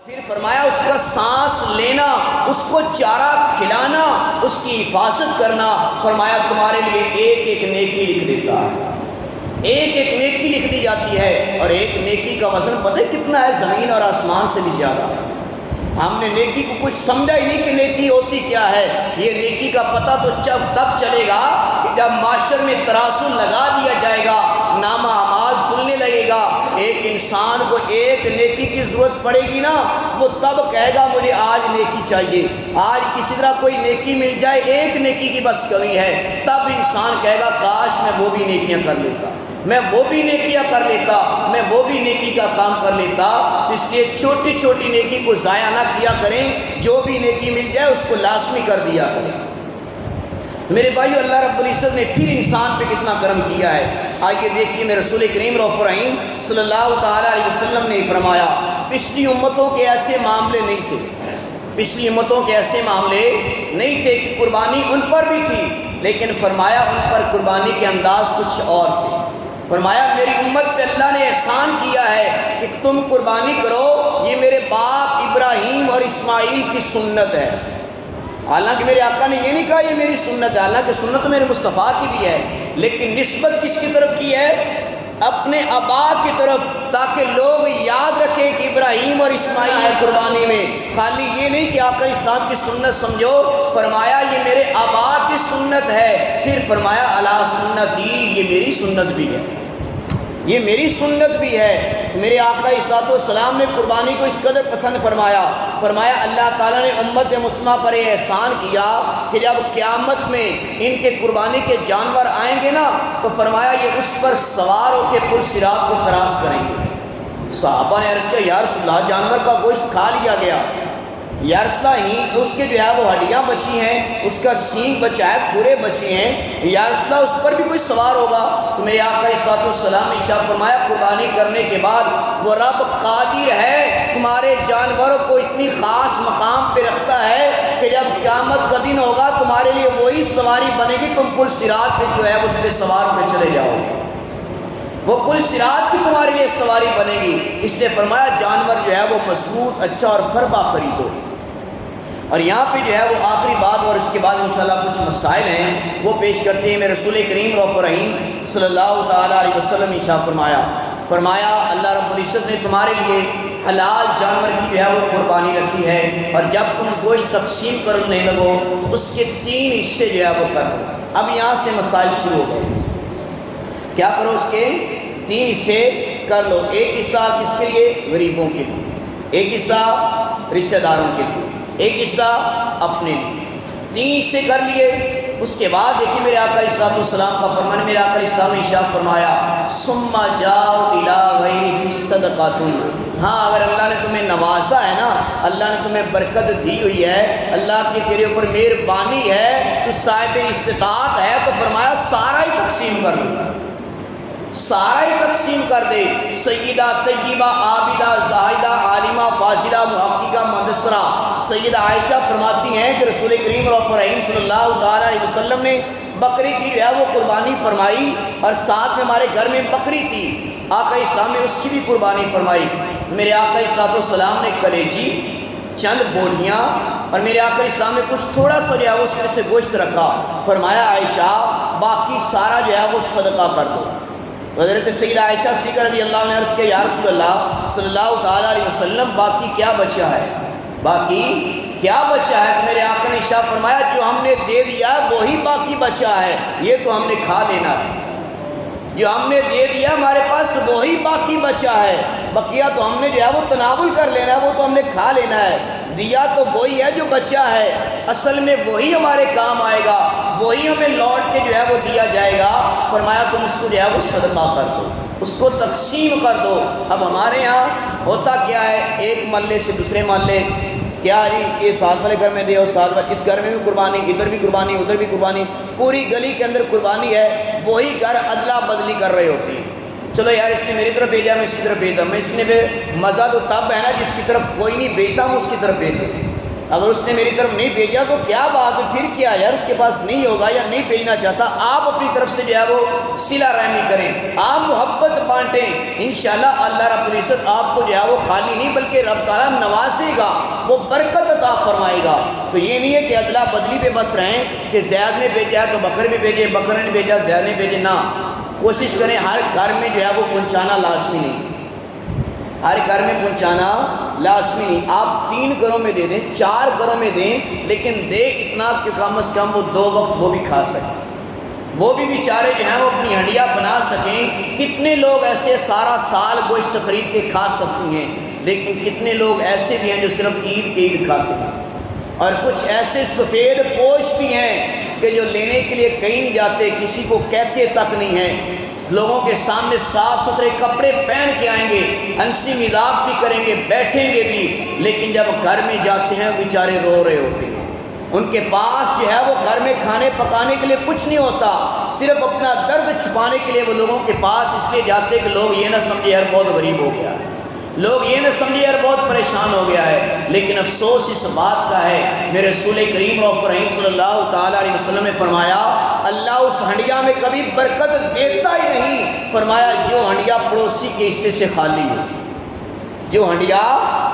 پھر فرمایا اس کا سانس لینا، اس کو چارہ کھلانا، اس کی حفاظت کرنا، فرمایا تمہارے لیے ایک ایک نیکی لکھ دیتا ہے، ایک ایک نیکی لکھ دی جاتی ہے۔ اور ایک نیکی کا وزن پتہ ہے کتنا ہے؟ زمین اور آسمان سے بھی زیادہ۔ ہم نے نیکی کو کچھ سمجھا ہی نہیں کہ نیکی ہوتی کیا ہے۔ یہ نیکی کا پتہ تو تب چلے گا کہ جب معاشر میں ترازو لگا دیا جائے گا، نامہ اعمال تلنے لگے گا۔ ایک انسان کو ایک نیکی کی ضرورت پڑے گی نا، وہ تب کہے گا مجھے آج نیکی چاہیے۔ آج کسی طرح کوئی نیکی مل جائے، ایک نیکی کی بس کمی ہے، تب انسان کہے گا کاش میں وہ بھی نیکیاں کر لیتا، میں وہ بھی نیکیاں کر لیتا، میں وہ بھی نیکی کا کام کر لیتا۔ اس لیے چھوٹی چھوٹی نیکی کو ضائع نہ کیا کریں، جو بھی نیکی مل جائے اس کو لازمی کر دیا کریں۔ تو میرے بھائیو، اللہ رب العزت نے پھر انسان پہ کتنا کرم کیا ہے۔ آئیے دیکھیے، میں رسول کریم رؤوف الرحیم صلی اللہ تعالیٰ علیہ وسلم نے فرمایا پچھلی امتوں کے ایسے معاملے نہیں تھے، پچھلی امتوں کے ایسے معاملے نہیں تھے کہ قربانی ان پر بھی تھی، لیکن فرمایا ان پر قربانی کے انداز کچھ اور تھے۔ فرمایا میری امت پہ اللہ نے احسان کیا ہے کہ تم قربانی کرو، یہ میرے باپ ابراہیم اور اسماعیل کی سنت ہے۔ حالانکہ میرے آقا نے یہ نہیں کہا یہ میری سنت ہے، حالانکہ سنت میرے مصطفیٰ کی بھی ہے، لیکن نسبت کس کی طرف کی ہے؟ اپنے آبا کی طرف، تاکہ لوگ یاد رکھیں کہ ابراہیم اور اسماعیل ہے قربانی میں۔ خالی یہ نہیں کہ آقا اسلام کی سنت سمجھو، فرمایا یہ میرے آبا کی سنت ہے، پھر فرمایا الا سنتی، یہ میری سنت بھی ہے، یہ میری سنت بھی ہے۔ میرے آقا صلی والسلام نے قربانی کو اس قدر پسند فرمایا، فرمایا اللہ تعالیٰ نے امت مسلمہ پر یہ احسان کیا کہ جب قیامت میں ان کے قربانی کے جانور آئیں گے نا، تو فرمایا یہ اس پر سوار ہو کے پل صراط کو کراس کریں گے۔ صحابہ نے عرض کیا یا رسول اللہ، جانور کا گوشت کھا لیا گیا، یا رسول اللہ اس کے جو ہے وہ ہڈیاں بچی ہیں، اس کا سینگ بچا ہے، پورے بچے ہیں، یا رسول اللہ اس پر بھی کوئی سوار ہوگا؟ تو میرے آقا صلی اللہ علیہ وسلم نے ارشاد فرمایا قربانی کرنے کے بعد وہ رب قادر ہے تمہارے جانوروں کو اتنی خاص مقام پہ رکھتا ہے کہ جب قیامت کا دن ہوگا تمہارے لیے وہی سواری بنے گی، تم پل صراط پہ جو ہے اس پہ سوار ہو کے چلے جاؤ گے، وہ پل صراط کی تمہارے لیے سواری بنے گی۔ اس نے فرمایا جانور جو ہے وہ مضبوط، اچھا اور فربا خریدو۔ اور یہاں پہ جو ہے وہ آخری بات، اور اس کے بعد انشاءاللہ کچھ مسائل ہیں وہ پیش کرتے ہیں۔ میں رسول کریم رؤوف الرحیم صلی اللہ تعالیٰ علیہ وسلم نے ارشاد فرمایا اللہ رب العزت نے تمہارے لیے حلال جانور کی جو ہے وہ قربانی رکھی ہے، اور جب تم گوشت تقسیم کرنے لگو تو اس کے 3 حصے جو ہے وہ کرو۔ اب یہاں سے مسائل شروع ہو گئے، کیا کرو؟ اس کے 3 حصے کر لو۔ ایک حصہ کس کے لیے؟ غریبوں کے لیے، ایک حصہ رشتہ داروں کے لیے، ایک حصہ اپنے لیے۔ 3 حصے کر لیے۔ اس کے بعد دیکھیے میرے آقا علیہ الصلوۃ والسلام کا فرمان، میرے آقا علیہ السلام نے ارشاد فرمایا ثم جاؤ الی غیر صدقۃ۔ ہاں اگر اللہ نے تمہیں نوازا ہے نا، اللہ نے تمہیں برکت دی ہوئی ہے، اللہ کی تیرے اوپر مہربانی ہے، تو صاحب استطاعت ہے، تو فرمایا سارا ہی تقسیم کر دو، سارا ہی تقسیم کر دے۔ سیدہ طیبہ عابدہ زاہدہ عالمہ فاضلہ محققہ مدثرہ سیدہ عائشہ فرماتی ہیں کہ رسول کریم رؤوف الرحیم صلی اللہ تعالیٰ علیہ وسلم نے بکری کی جو ہے وہ قربانی فرمائی، اور ساتھ میں ہمارے گھر میں بکری تھی، آقا اسلام نے اس کی بھی قربانی فرمائی۔ میرے آقا اسلام والسلام نے کلیجی، چند بوٹیاں، اور میرے آقا اسلام نے کچھ تھوڑا سا جو ہے اس میں سے گوشت رکھا، فرمایا عائشہ باقی سارا جو ہے وہ صدقہ کر دو۔ حضرت سیدہ عائشہ صدیقہ رضی اللہ عنہ نے عرض کیا یا رسول اللہ صلی اللہ تعالیٰ علیہ وسلم باقی کیا بچا ہے، باقی کیا بچا ہے؟ تو میرے آقا نے ارشاد فرمایا جو ہم نے دے دیا وہی باقی بچا ہے، یہ تو ہم نے کھا لینا ہے، جو ہم نے دے دیا ہمارے پاس وہی باقی بچا ہے، بقیہ تو ہم نے جو ہے وہ تناول کر لینا ہے، وہ تو ہم نے کھا لینا ہے۔ دیا تو وہی ہے جو بچا ہے، اصل میں وہی ہمارے کام آئے گا، وہی ہمیں لوٹ کے جو ہے وہ دیا جائے گا۔ فرمایا تم اس کو جو ہے وہ صدقہ کر دو، اس کو تقسیم کر دو۔ اب ہمارے یہاں ہوتا کیا ہے، ایک محلے سے دوسرے محلے، کیا جی یہ ساتھ والے گھر میں دے اور ساتھ والے اس گھر میں بھی قربانی، ادھر بھی قربانی، ادھر بھی قربانی، پوری گلی کے اندر قربانی ہے، وہی گھر ادلا بدلی کر رہے ہوتی ہیں۔ چلو یار اس نے میری طرف بھیجا، میں اس کی طرف بھیجتا، میں اس نے بھی مزہ تو تب ہے نا جس کی طرف کوئی نہیں بھیجتا ہم اس کی طرف بھیجیں۔ اگر اس نے میری طرف نہیں بھیجا تو کیا بات ہے، پھر کیا یار، اس کے پاس نہیں ہوگا یا نہیں بھیجنا چاہتا، آپ اپنی طرف سے جو ہے وہ صلہ رحمی کریں، آپ محبت بانٹیں، انشاءاللہ اللہ رب العزت آپ کو جو ہے وہ خالی نہیں بلکہ رب تعالیٰ نوازے گا، وہ برکت عطا فرمائے گا۔ تو یہ نہیں ہے کہ ادلا بدلی پہ بس رہیں کہ زید نے بھیجا ہے تو بکر بھی بھیجے، بکر نے بھیجا زید نے بھیجے، نہ، کوشش کریں ہر گھر میں جو ہے وہ پہنچانا لازمی نہیں، ہر گھر میں پہنچانا لازمی نہیں، آپ 3 گھروں میں دے دیں، 4 گھروں میں دیں، لیکن دے اتنا کہ کم از کم وہ 2 وقت وہ بھی کھا سکیں، وہ بھی بیچارے جو ہیں وہ اپنی ہنڈیا بنا سکیں۔ کتنے لوگ ایسے سارا سال گوشت خرید کے کھا سکتی ہیں، لیکن کتنے لوگ ایسے بھی ہیں جو صرف عید کے عید کھاتے ہیں، اور کچھ ایسے سفید پوش بھی ہیں کہ جو لینے کے لیے کہیں نہیں جاتے، کسی کو کہتے تک نہیں ہیں، لوگوں کے سامنے صاف ستھرے کپڑے پہن کے آئیں گے، ہنسی مذاق بھی کریں گے، بیٹھیں گے بھی، لیکن جب گھر میں جاتے ہیں بیچارے رو رہے ہوتے ہیں، ان کے پاس جو ہے وہ گھر میں کھانے پکانے کے لیے کچھ نہیں ہوتا، صرف اپنا درد چھپانے کے لیے وہ لوگوں کے پاس اس لیے جاتے کہ لوگ یہ نہ سمجھے یار بہت غریب ہو گیا ہے، لوگ یہ نہ سمجھے یار بہت پریشان ہو گیا ہے۔ لیکن افسوس اس بات کا ہے، میرے رسول کریم رؤوف رحیم صلی اللہ تعالیٰ علیہ وسلم نے فرمایا اللہ اس ہنڈیا میں کبھی برکت دیتا ہی نہیں، فرمایا جو ہنڈیا پڑوسی کے حصے سے خالی ہو، جو ہنڈیا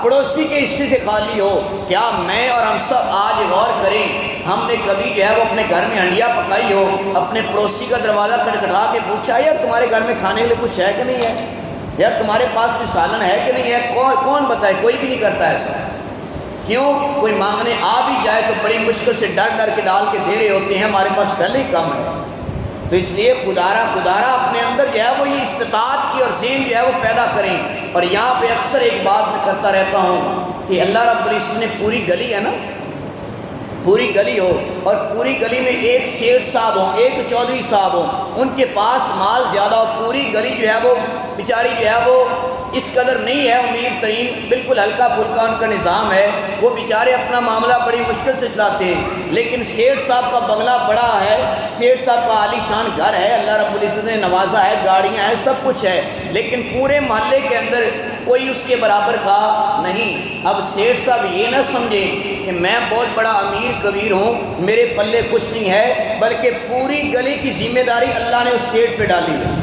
پڑوسی کے حصے سے خالی ہو۔ کیا میں اور ہم سب آج غور کریں، ہم نے کبھی جو ہے وہ اپنے گھر میں ہنڈیا پکائی ہو، اپنے پڑوسی کا دروازہ کھٹکھٹا کے پوچھا یار تمہارے گھر میں کھانے کے لیے کچھ ہے کہ نہیں ہے، یار تمہارے پاس کوئی سالن ہے کہ نہیں ہے؟ کون بتائے؟ کوئی بھی نہیں کرتا ایسا۔ کیوں؟ کوئی مانگنے آ بھی جائے تو بڑی مشکل سے ڈر ڈر کے ڈال کے دے رہے ہوتے ہیں، ہمارے پاس پہلے ہی کم ہے۔ تو اس لیے خدارہ اپنے اندر جو ہے وہ یہ استطاعت کی اور ذہن جو ہے وہ پیدا کریں۔ اور یہاں پہ اکثر ایک بات میں کرتا رہتا ہوں کہ اللہ رب العزت نے پوری گلی ہے نا، پوری گلی ہو اور پوری گلی میں ایک سیٹھ صاحب ہوں، ایک چودھری صاحب ہوں، ان کے پاس مال زیادہ ہو، پوری گلی جو ہے وہ بیچاری جو ہے وہ اس قدر نہیں ہے امیر ترین، بالکل ہلکا پھلکا ان کا نظام ہے، وہ بیچارے اپنا معاملہ بڑی مشکل سے چلاتے ہیں، لیکن سیٹھ صاحب کا بنگلہ بڑا ہے، سیٹھ صاحب کا عالی شان گھر ہے، اللہ رب العزت نے نوازا ہے، گاڑیاں ہیں، سب کچھ ہے، لیکن پورے محلے کے اندر کوئی اس کے برابر کا نہیں۔ اب سیٹھ صاحب یہ نہ سمجھیں کہ میں بہت بڑا امیر کبیر ہوں، میرے پلے کچھ نہیں ہے، بلکہ پوری گلی کی ذمہ داری اللہ نے اس سیٹھ پہ ڈالی ہے،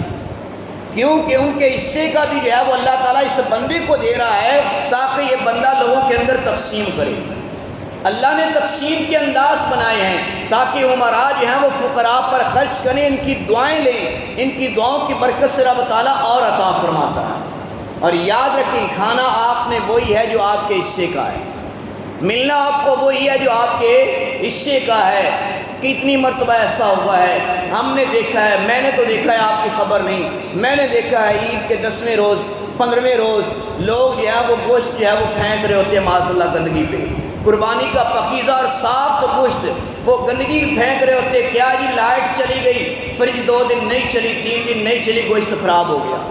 کیونکہ ان کے حصے کا بھی جو ہے وہ اللہ تعالیٰ اس بندے کو دے رہا ہے تاکہ یہ بندہ لوگوں کے اندر تقسیم کرے۔ اللہ نے تقسیم کے انداز بنائے ہیں تاکہ عمراء جو ہیں وہ فقراء پر خرچ کریں، ان کی دعائیں لیں، ان کی دعاؤں کی برکت سے رب تعالیٰ اور عطا فرماتا ہے۔ اور یاد رکھیں کھانا آپ نے وہی ہے جو آپ کے حصے کا ہے، ملنا آپ کو وہی ہے جو آپ کے حصے کا ہے۔ کتنی مرتبہ ایسا ہوا ہے، ہم نے دیکھا ہے، میں نے تو دیکھا ہے، آپ کی خبر نہیں، میں نے دیکھا ہے عید کے 10ویں روز 15ویں روز لوگ جو ہے وہ گوشت جو ہے وہ پھینک رہے ہوتے ہیں معاذ اللہ گندگی پہ، قربانی کا پاکیزہ اور صاف گوشت وہ گندگی پھینک رہے ہوتے، کیا جی لائٹ چلی گئی، فریج 2 دن نہیں چلی، 3 دن نہیں چلی، گوشت خراب ہو گیا۔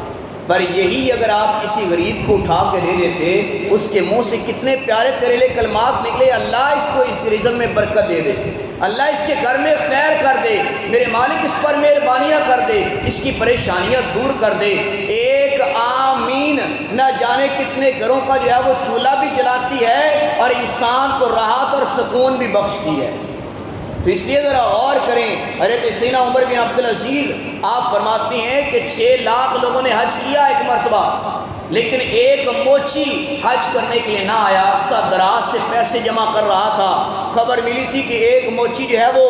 پر یہی اگر آپ کسی غریب کو اٹھا کے دے دیتے، اس کے منہ سے کتنے پیارے تیرے کلمات نکلے، اللہ اس کو اس رزق میں برکت دے دے، اللہ اس کے گھر میں خیر کر دے، میرے مالک اس پر مہربانیاں کر دے، اس کی پریشانیاں دور کر دے۔ ایک آمین نہ جانے کتنے گھروں کا جو ہے وہ چولہا بھی جلاتی ہے اور انسان کو راحت اور سکون بھی بخشتی ہے۔ تو اس لیے ذرا غور کریں، حضرت سیدنا عمر بن عبدالعزیز آپ فرماتے ہیں کہ 6 لاکھ لوگوں نے حج کیا ایک مرتبہ، لیکن ایک موچی حج کرنے کے لیے نہ آیا، دراز سے پیسے جمع کر رہا تھا، خبر ملی تھی کہ ایک موچی جو ہے وہ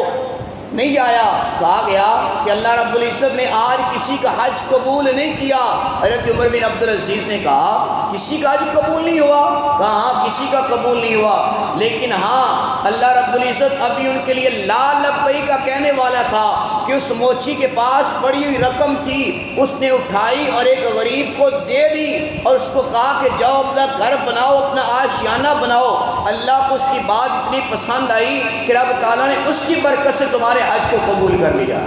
نہیں آیا، کہا گیا کہ اللہ رب العزت نے آج کسی کا حج قبول نہیں کیا۔ حضرت عمر بن عبدالعزیز نے کہا کسی کا حج قبول نہیں ہوا؟ کہا ہاں کسی کا قبول نہیں ہوا، لیکن ہاں اللہ رب العزت ابھی ان کے لیے لا لبیک کا کہنے والا تھا کہ اس موچی کے پاس پڑی ہوئی رقم تھی، اس نے اٹھائی اور ایک غریب کو دے دی اور اس کو کہا کہ جاؤ اپنا گھر بناؤ، اپنا آشیانہ بناؤ۔ اللہ کو اس کی بات اتنی پسند آئی کہ رب تعالیٰ نے اس کی برکت سے تمہارے حج کو قبول کر لیا۔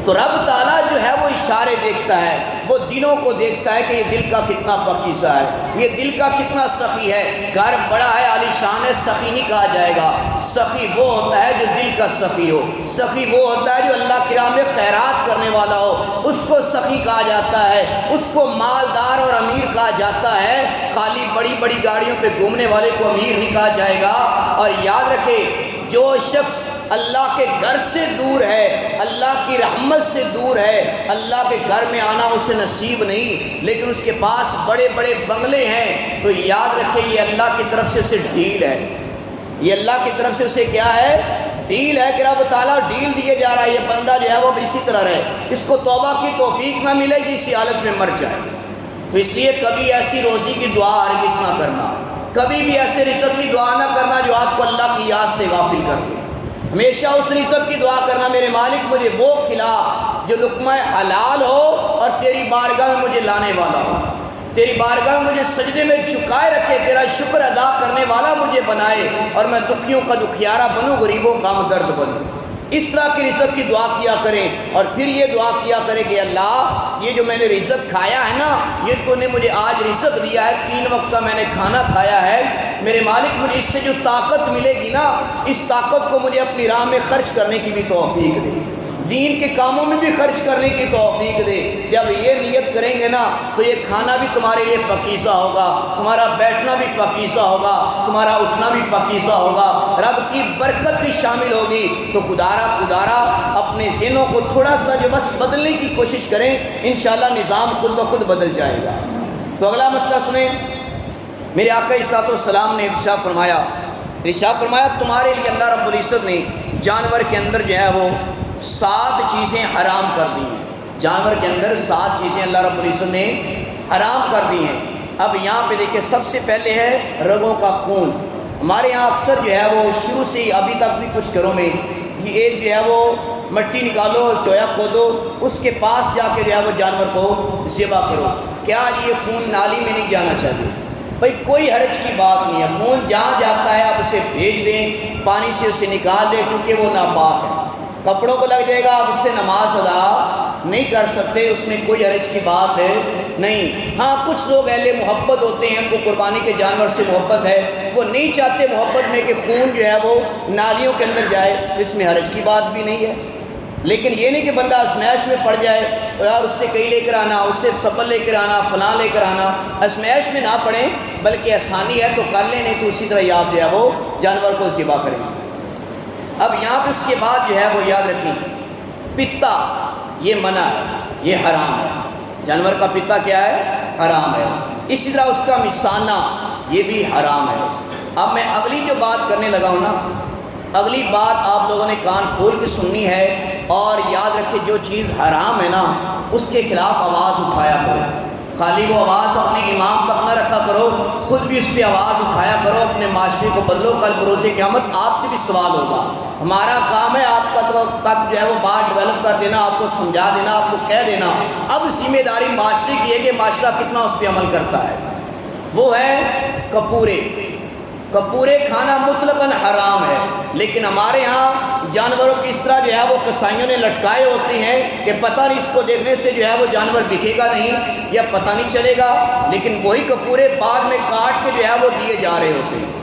تو رب تعالیٰ جو ہے وہ اشارے دیکھتا ہے، وہ دلوں کو دیکھتا ہے کہ یہ دل کا کتنا پاکیزہ ہے، یہ دل کا کتنا سخی ہے۔ گھر بڑا ہے، عالی شان ہے، سخی نہیں کہا جائے گا۔ سخی وہ ہوتا ہے جو دل کا سخی ہو، سخی وہ ہوتا ہے جو اللہ کی راہ میں خیرات کرنے والا ہو، اس کو سخی کہا جاتا ہے، اس کو مالدار اور امیر کہا جاتا ہے۔ خالی بڑی بڑی گاڑیوں پہ گھومنے والے کو امیر نہیں کہا جائے گا۔ اور یاد رکھے، جو شخص اللہ کے گھر سے دور ہے، اللہ کی رحمت سے دور ہے، اللہ کے گھر میں آنا اسے نصیب نہیں، لیکن اس کے پاس بڑے بڑے بنگلے ہیں، تو یاد رکھے یہ اللہ کی طرف سے اسے ڈیل ہے، یہ اللہ کی طرف سے اسے کیا ہے؟ ڈیل ہے کہ رب تعالیٰ ڈیل دیے جا رہا ہے، یہ بندہ جو ہے وہ اسی طرح رہے، اس کو توبہ کی توفیق نہ ملے گی، اسی حالت میں مر جائے۔ تو اس لیے کبھی ایسی روزی کی دعا ہرگز نہ کرنا، کبھی بھی ایسے رزق کی دعا نہ کرنا جو آپ کو اللہ کی یاد سے غافل کر دے۔ ہمیشہ اس رزق کی دعا کرنا، میرے مالک مجھے وہ کھلا جو لقمہ حلال ہو اور تیری بارگاہ میں مجھے لانے والا ہو، تیری بارگاہ میں مجھے سجدے میں جھکائے رکھے، تیرا شکر ادا کرنے والا مجھے بنائے، اور میں دکھیوں کا دکھیارا بنوں، غریبوں کا ہمدرد بنوں۔ اس طرح کی رزق کی دعا کیا کریں، اور پھر یہ دعا کیا کریں کہ اللہ یہ جو میں نے رزق کھایا ہے نا، یہ تو نے مجھے آج رزق دیا ہے، 3 وقت کا میں نے کھانا کھایا ہے، میرے مالک مجھے اس سے جو طاقت ملے گی نا، اس طاقت کو مجھے اپنی راہ میں خرچ کرنے کی بھی توفیق دے، دین کے کاموں میں بھی خرچ کرنے کی توفیق دے۔ جب یہ نیت کریں گے نا تو یہ کھانا بھی تمہارے لیے پاکیزہ ہوگا، تمہارا بیٹھنا بھی پاکیزہ ہوگا، تمہارا اٹھنا بھی پاکیزہ ہوگا، رب کی برکت بھی شامل ہوگی۔ تو خدارا اپنے ذہنوں کو تھوڑا سا جو بس بدلنے کی کوشش کریں، انشاءاللہ نظام خود بخود بدل جائے گا۔ تو اگلا مسئلہ سنیں، میرے آقا صلی السلام نے ارشاد فرمایا تمہارے لیے اللہ رب العزت نے جانور کے اندر جو ہے وہ 7 چیزیں حرام کر دی ہیں، جانور کے اندر 7 چیزیں اللہ رب العزت نے حرام کر دی ہیں۔ اب یہاں پہ دیکھیں، سب سے پہلے ہے رگوں کا خون۔ ہمارے یہاں اکثر جو ہے وہ شروع سے ہی ابھی تک بھی کچھ گھروں میں یہ ایک جو ہے وہ مٹی نکالو، ٹویا کھودو، اس کے پاس جا کے جو ہے وہ جانور کو ذبح کرو۔ کیا یہ خون نالی میں نہیں جانا چاہیے؟ بھائی کوئی حرج کی بات نہیں ہے، خون جہاں جاتا ہے آپ اسے بھیج دیں، پانی سے اسے نکال دیں، کیونکہ وہ ناپاک ہے، کپڑوں کو لگ جائے گا، آپ اس سے نماز ادا نہیں کر سکتے، اس میں کوئی حرج کی بات ہے نہیں۔ ہاں کچھ لوگ اہل محبت ہوتے ہیں، ان کو قربانی کے جانور سے محبت ہے، وہ نہیں چاہتے محبت میں کہ خون جو ہے وہ نالیوں کے اندر جائے، اس میں حرج کی بات بھی نہیں ہے۔ لیکن یہ نہیں کہ بندہ اسمیش میں پڑ جائے، یار اس سے کئی لے کر آنا، اس سے سبل لے کر آنا، فلاں لے کر آنا، اسمیش میں نہ پڑیں، بلکہ آسانی ہے تو کر لیں، نہیں تو اسی طرح ہی آپ جو ہے وہ جانور کو ذبح کریں۔ اب یہاں پہ اس کے بعد جو ہے وہ یاد رکھیں، پتا یہ منع ہے، یہ حرام ہے، جانور کا پتا کیا ہے؟ حرام ہے۔ اسی طرح اس کا مثانہ یہ بھی حرام ہے۔ اب میں اگلی جو بات کرنے لگا ہوں نا، اگلی بات آپ لوگوں نے کان کھول کے سننی ہے، اور یاد رکھے جو چیز حرام ہے نا اس کے خلاف آواز اٹھایا کرو، خالی وہ آواز اپنے امام تک نہ رکھا کرو، خود بھی اس پہ آواز اٹھایا کرو، اپنے معاشرے کو بدلو، کل بروز قیامت آپ سے بھی سوال ہوگا۔ ہمارا کام ہے آپ تک جو ہے وہ بات ڈیولپ کر دینا، آپ کو سمجھا دینا، آپ کو کہہ دینا۔ اب ذمہ داری معاشرے کی ہے کہ معاشرہ کتنا اس پہ عمل کرتا ہے۔ وہ ہے کپورے کھانا مطلقاً حرام ہے، لیکن ہمارے ہاں جانوروں کی اس طرح جو ہے وہ کسائیوں نے لٹکائے ہوتے ہیں کہ پتہ نہیں اس کو دیکھنے سے جو ہے وہ جانور بکے گا نہیں یا پتہ نہیں چلے گا، لیکن وہی کپورے بعد میں کاٹ کے جو ہے وہ دیے جا رہے ہوتے ہیں۔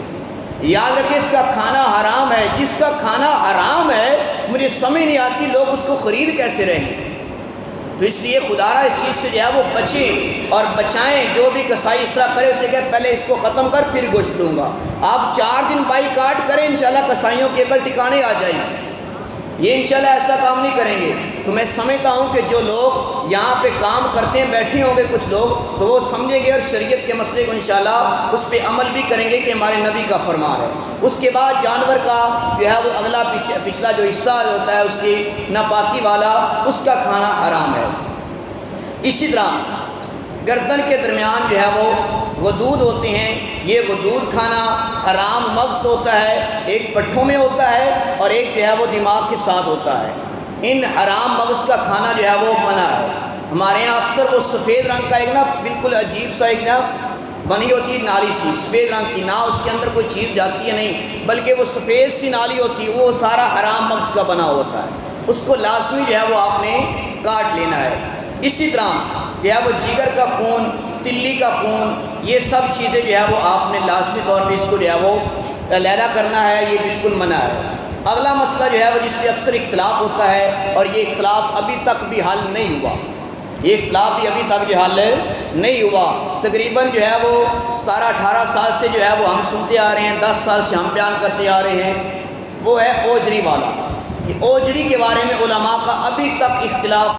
یاد رکھیں اس کا کھانا حرام ہے، جس کا کھانا حرام ہے مجھے سمجھ نہیں آتی لوگ اس کو خرید کیسے رہے ہیں۔ تو اس لیے خدا اس چیز سے جو ہے وہ بچیں اور بچائیں، جو بھی کسائی اس طرح کرے اسے کہ پہلے اس کو ختم کر پھر گوشت دوں گا۔ آپ 4 دن بائی کاٹ کریں، انشاءاللہ کسائیوں کی عقل ٹھکانے آ جائے گی۔ یہ انشاءاللہ ایسا کام نہیں کریں گے۔ تو میں سمجھتا ہوں کہ جو لوگ یہاں پہ کام کرتے ہیں، بیٹھے ہوں گے کچھ لوگ، تو وہ سمجھیں گے اور شریعت کے مسئلے کو انشاءاللہ اس پہ عمل بھی کریں گے کہ ہمارے نبی کا فرمان ہے۔ اس کے بعد جانور کا جو ہے وہ اگلا پچھلا جو حصہ ہوتا ہے اس کی ناپاکی والا، اس کا کھانا حرام ہے۔ اسی طرح گردن کے درمیان جو ہے وہ غدود ہوتے ہیں، یہ غدود کھانا حرام مغز ہوتا ہے، ایک پٹھوں میں ہوتا ہے اور ایک جو ہے وہ دماغ کے ساتھ ہوتا ہے۔ ان حرام مغز کا کھانا جو ہے وہ منع ہے۔ ہمارے یہاں اکثر وہ سفید رنگ کا ایک نا بالکل عجیب سا ایک نا بنی ہوتی ہے نالی سی، سفید رنگ کی، نہ اس کے اندر کوئی چیز جاتی ہے نہیں، بلکہ وہ سفید سی نالی ہوتی ہے، وہ سارا حرام مغز کا بنا ہوتا ہے، اس کو لازمی جو ہے وہ آپ نے کاٹ لینا ہے۔ اسی طرح جو ہے وہ جگر کا خون، تلی کا خون، یہ سب چیزیں جو ہے وہ آپ نے لازمی طور پہ اس کو جو ہے وہ علیحدہ کرنا ہے، یہ بالکل منع ہے۔ اگلا مسئلہ جو ہے وہ جس پہ اکثر اختلاف ہوتا ہے، اور یہ اختلاف ابھی تک بھی حل نہیں ہوا، یہ اختلاف بھی ابھی تک جو حل نہیں ہوا، تقریباً جو ہے وہ 17-18 سال سے جو ہے وہ ہم سنتے آ رہے ہیں، 10 سال سے ہم بیان کرتے آ رہے ہیں، وہ ہے اوجری والا۔ کہ اوجری کے بارے میں علماء کا ابھی تک اختلاف